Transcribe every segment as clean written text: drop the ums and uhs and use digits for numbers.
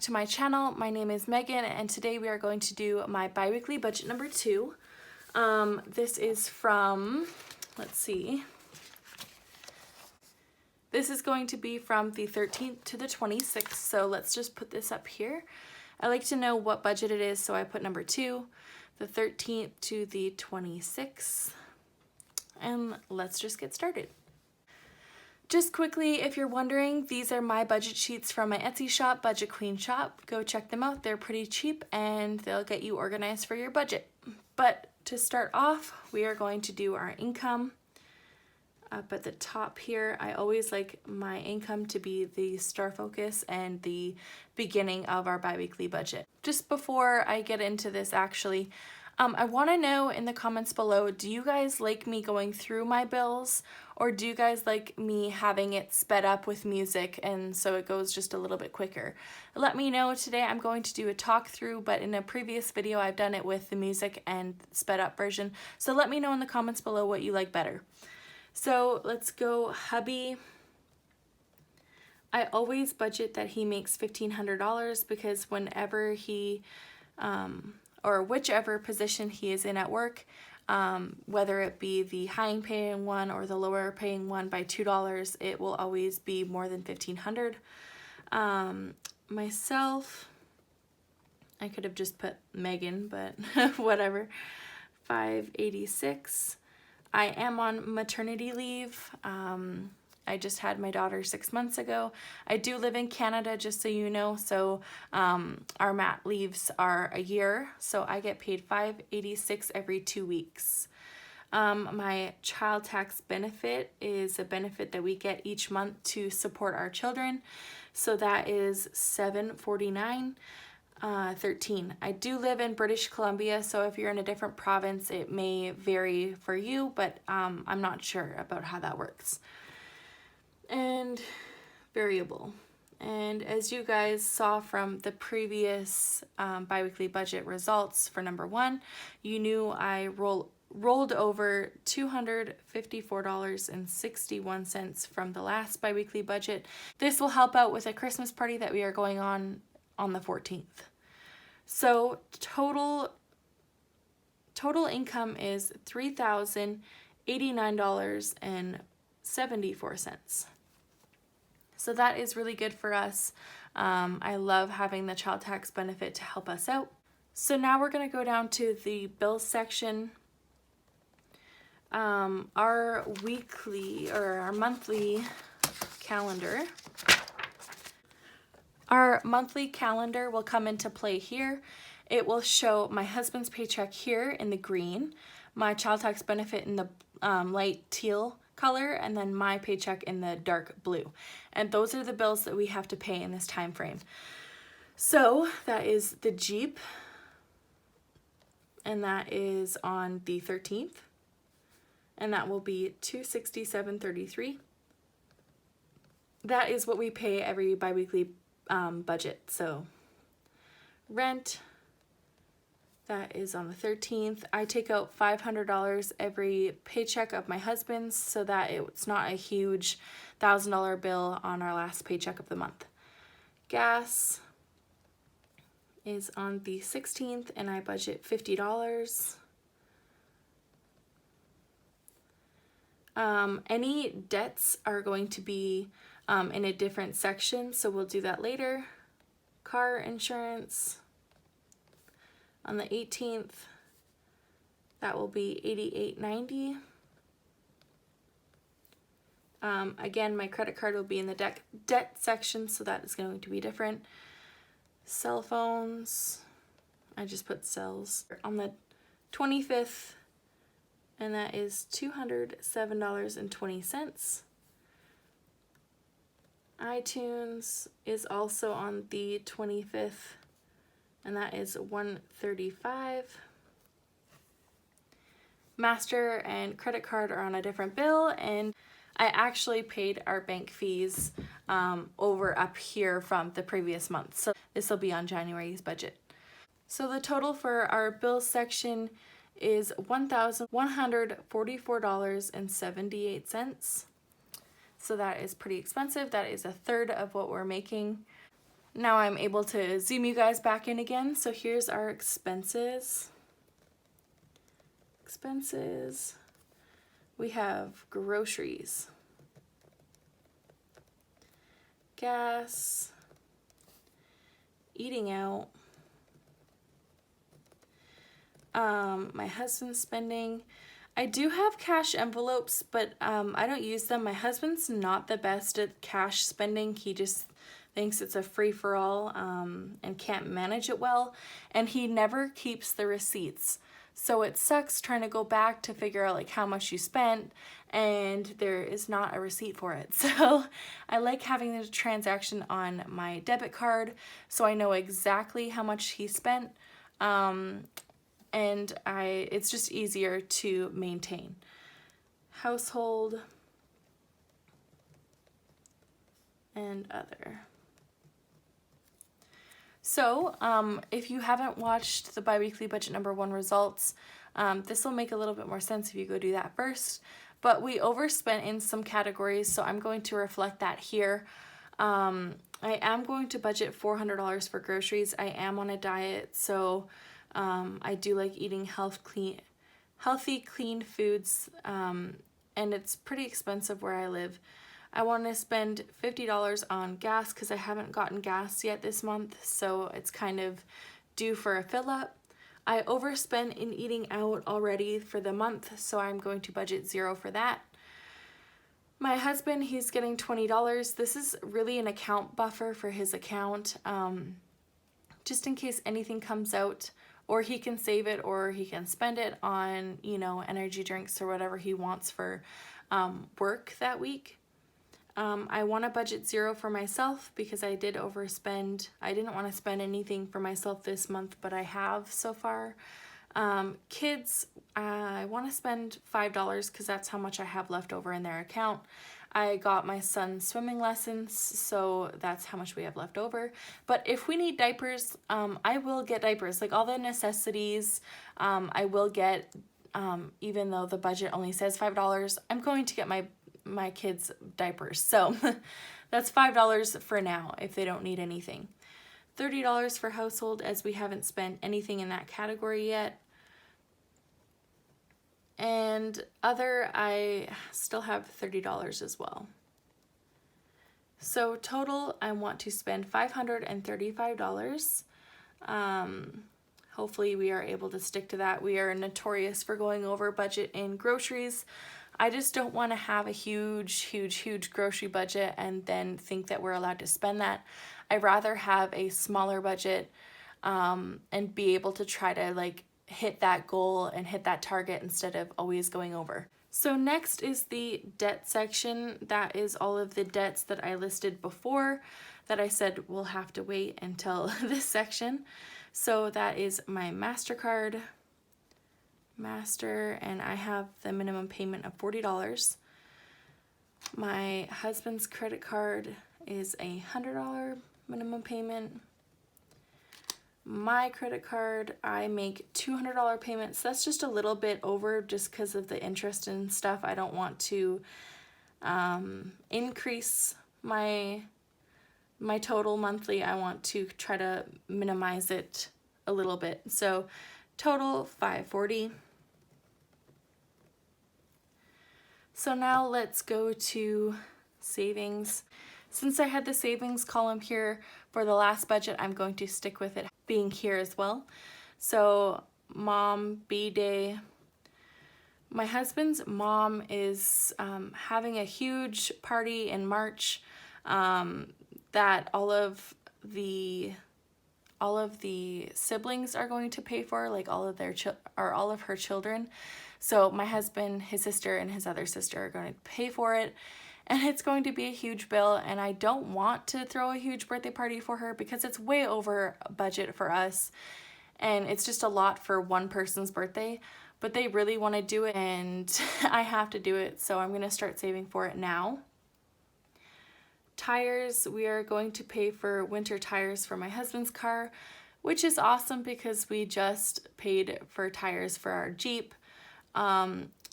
to my channel. My name is Megan and today we are going to do my bi-weekly budget number 2. This is from, let's see, this is going to be from the 13th to the 26th, so let's just put this up here. I like to know what budget it is, so I put number 2, the 13th to the 26th, and let's just get started. Just quickly, if you're wondering, these are my budget sheets from my Etsy shop, BudgetQueenShop. Go check them out. They're pretty cheap and they'll get you organized for your budget. But to start off, we are going to do our income. Up at the top here, I always like my income to be the star focus and the beginning of our bi-weekly budget. Just before I get into this actually, I want to know in the comments below, do you guys like me going through my bills, or do you guys like me having it sped up with music and so it goes just a little bit quicker? Let me know. Today I'm going to do a talk through, but in a previous video I've done it with the music and sped up version. So let me know in the comments below what you like better. So let's go hubby. I always budget that he makes $1,500 because whenever he or whichever position he is in at work, whether it be the high paying one or the lower paying one by $2, it will always be more than $1,500. Myself, I could have just put Megan, but whatever, $586. I am on maternity leave. I just had my daughter 6 months ago. I do live in Canada, just so you know, so our mat leaves are a year, so I get paid $586 every 2 weeks. My child tax benefit is a benefit that we get each month to support our children, so that is $749. 13. I do live in British Columbia, so if you're in a different province, it may vary for you, but I'm not sure about how that works. And variable. And as you guys saw from the previous bi-weekly budget results for number 1, you knew I rolled over $254.61 from the last bi-weekly budget. This will help out with a Christmas party that we are going on the 14th. So total income is $3,089.74. So that is really good for us. I love having the child tax benefit to help us out. So now we're going to go down to the bills section. Our weekly or our monthly calendar. Our monthly calendar will come into play here. It will show my husband's paycheck here in the green, my child tax benefit in the light teal color, and then my paycheck in the dark blue. And those are the bills that we have to pay in this time frame. So that is the Jeep, and that is on the 13th, and that will be $267.33. That is what we pay every bi-weekly budget. So rent, that is on the 13th. I take out $500 every paycheck of my husband's so that it's not a huge $1,000 bill on our last paycheck of the month. Gas is on the 16th and I budget $50. Any debts are going to be in a different section, so we'll do that later. Car insurance on the 18th, that will be $88.90. Again, my credit card will be in the debt section, so that is going to be different. Cell phones, I just put cells on the 25th, and that is $207.20. iTunes is also on the 25th, and that is $135. Master and credit card are on a different bill, and I actually paid our bank fees over up here from the previous month, so this will be on January's budget. So the total for our bills section is $1,144.78. So that is pretty expensive. That is a third of what we're making. Now I'm able to zoom you guys back in again. So here's our expenses. We have groceries, gas, eating out, my husband's spending. I do have cash envelopes, but I don't use them. My husband's not the best at cash spending. He just thinks it's a free-for-all and can't manage it well, and he never keeps the receipts. So it sucks trying to go back to figure out like how much you spent, and there is not a receipt for it. So I like having the transaction on my debit card so I know exactly how much he spent, and it's just easier to maintain. Household and other. So if you haven't watched the biweekly budget number 1 results, this will make a little bit more sense if you go do that first. But we overspent in some categories, so I'm going to reflect that here. I am going to budget $400 for groceries. I am on a diet, so I do like eating healthy, clean foods, and it's pretty expensive where I live. I want to spend $50 on gas because I haven't gotten gas yet this month, so it's kind of due for a fill up. I overspent in eating out already for the month, so I'm going to budget $0 for that. My husband, he's getting $20. This is really an account buffer for his account, just in case anything comes out, or he can save it, or he can spend it on, you know, energy drinks or whatever he wants for work that week. I want to budget $0 for myself because I did overspend. I didn't want to spend anything for myself this month, but I have so far. Kids, I want to spend $5 because that's how much I have left over in their account. I got my son swimming lessons, so that's how much we have left over. But if we need diapers, I will get diapers. Like all the necessities, I will get, even though the budget only says $5, I'm going to get my kids diapers. So that's $5 for now if they don't need anything. $30 for household, as we haven't spent anything in that category yet. And other, I still have $30 as well. So total, I want to spend $535. Hopefully we are able to stick to that. We are notorious for going over budget in groceries. I just don't want to have a huge grocery budget and then think that we're allowed to spend that. I'd rather have a smaller budget and be able to try to like hit that goal and hit that target instead of always going over. So next is the debt section. That is all of the debts that I listed before that I said will have to wait until this section. So that is my MasterCard, and I have the minimum payment of $40. My husband's credit card is a $100 minimum payment. My credit card, I make $200 payments. That's just a little bit over just because of the interest and stuff. I don't want to increase my total monthly. I want to try to minimize it a little bit. So total $540. So now let's go to savings. Since I had the savings column here for the last budget, I'm going to stick with it being here as well. So mom, B-Day. My husband's mom is having a huge party in March that all of the siblings are going to pay for, like all of her children. So my husband, his sister, and his other sister are going to pay for it. And it's going to be a huge bill, and I don't want to throw a huge birthday party for her because it's way over budget for us. And it's just a lot for one person's birthday. But they really want to do it, and I have to do it. So I'm going to start saving for it now. Tires, we are going to pay for winter tires for my husband's car, which is awesome because we just paid for tires for our Jeep.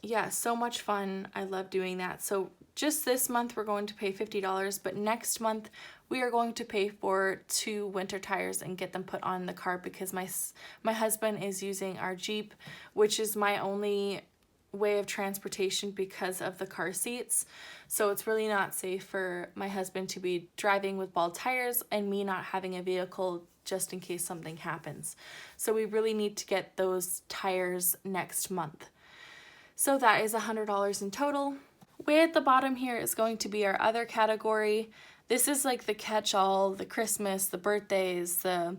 Yeah, so much fun. I love doing that. So just this month we're going to pay $50, but next month we are going to pay for 2 winter tires and get them put on the car because my husband is using our Jeep, which is my only way of transportation because of the car seats. So it's really not safe for my husband to be driving with bald tires and me not having a vehicle just in case something happens. So we really need to get those tires next month. So that is $100 in total. Way at the bottom here is going to be our other category. This is like the catch-all, the Christmas, the birthdays, the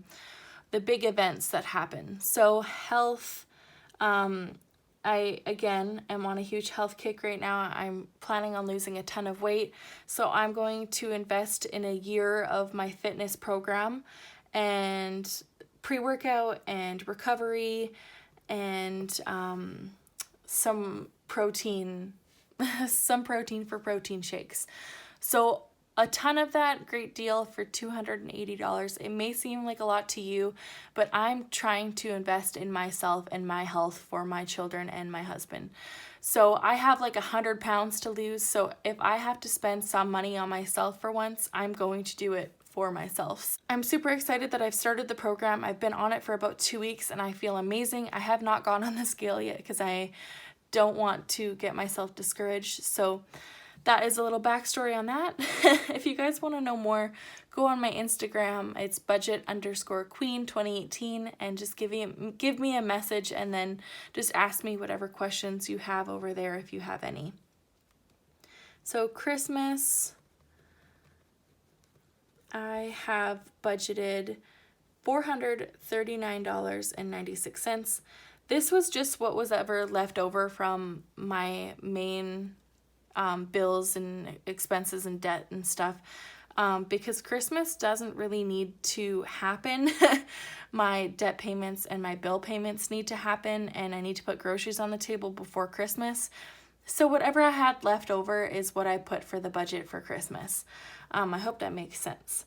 big events that happen. So health, I again am on a huge health kick right now. I'm planning on losing a ton of weight. So I'm going to invest in a year of my fitness program and pre-workout and recovery and some protein for protein shakes. So a ton of that, great deal for $280. It may seem like a lot to you, but I'm trying to invest in myself and my health for my children and my husband. So I have like 100 pounds to lose. So if I have to spend some money on myself for once, I'm going to do it for myself. I'm super excited that I've started the program. I've been on it for about 2 weeks and I feel amazing. I have not gone on the scale yet because I don't want to get myself discouraged. So that is a little backstory on that. If you guys want to know more, go on my Instagram. It's budget_queen2018 and just give me a message and then just ask me whatever questions you have over there if you have any. So Christmas, I have budgeted $439.96. This was just what was ever left over from my main bills and expenses and debt and stuff, because Christmas doesn't really need to happen. My debt payments and my bill payments need to happen, and I need to put groceries on the table before Christmas. So whatever I had left over is what I put for the budget for Christmas. I hope that makes sense.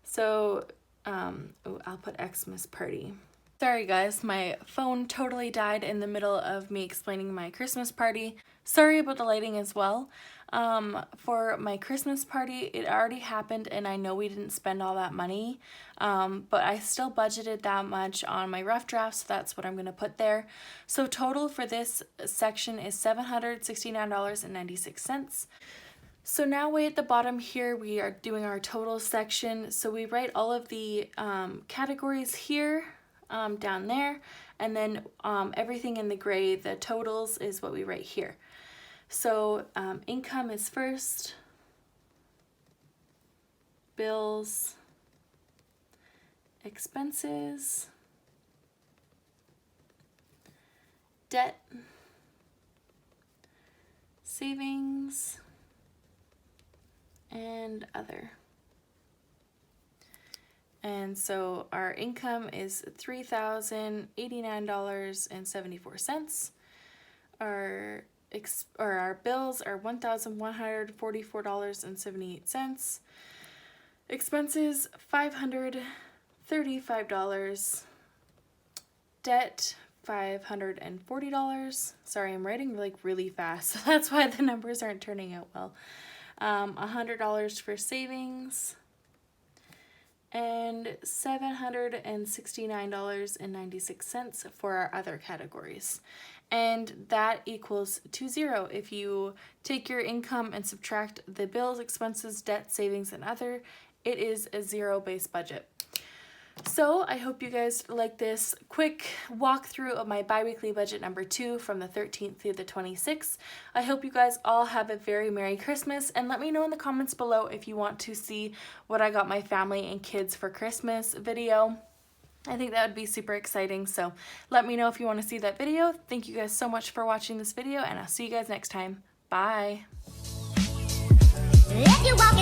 So I'll put Xmas party. Sorry guys, my phone totally died in the middle of me explaining my Christmas party. Sorry about the lighting as well. For my Christmas party, it already happened and I know we didn't spend all that money, but I still budgeted that much on my rough draft, so that's what I'm going to put there. So total for this section is $769.96. So now way at the bottom here, we are doing our total section. So we write all of the categories here, down there, and then everything in the gray, the totals, is what we write here. So income is first, bills, expenses, debt, savings, and other. And so our income is $3,089.74. Our bills are $1,144.78. Expenses $535. Debt $540. Sorry, I'm writing like really fast, so that's why the numbers aren't turning out well. $100 for savings, and $769.96 for our other categories. And that equals to zero. If you take your income and subtract the bills, expenses, debt, savings, and other, it is a zero-based budget. So I hope you guys like this quick walkthrough of my bi-weekly budget number 2 from the 13th through the 26th. I hope you guys all have a very Merry Christmas, and let me know in the comments below if you want to see what I got my family and kids for Christmas video. I think that would be super exciting, so let me know if you want to see that video. Thank you guys so much for watching this video, and I'll see you guys next time. Bye! If you walk